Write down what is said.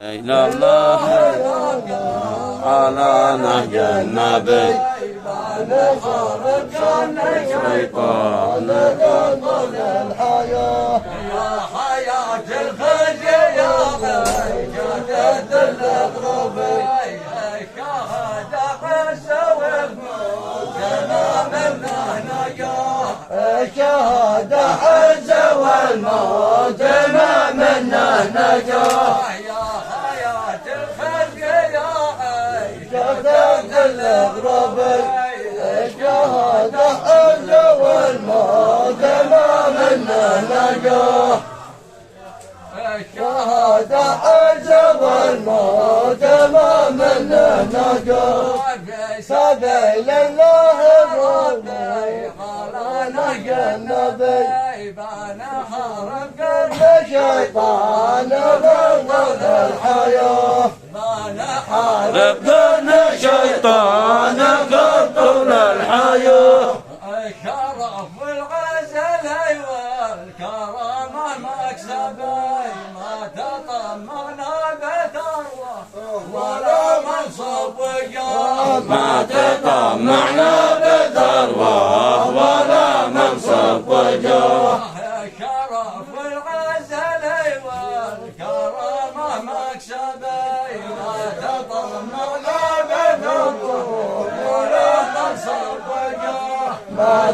إلى الله على نهج النبي شيطان قبل الحياة يا حياة الخزي يا جدد الأغرب شهادة عسى والموت منا نجاة شهادة عز والموت ما منا نجاة يا حياة الخزي يا جدد الأغرب شهادة عز والموت ما منا نجاة شهادة عز والموت ما منا نجاة سبيل الله الربي على نهج النبي بان حرم كل شيطان بغض الحياة بان حارب كل شيطان بغض الحياة الشرف والغزل والكرامة مكسبي ما تطمنا بثروة ولا منصب وجاه ما تطمعنا بثروة ولا منصب وجاه الشرف والغزل والكرامة مكسبي ما تطمنا بثروة ولا منصب وجاه ما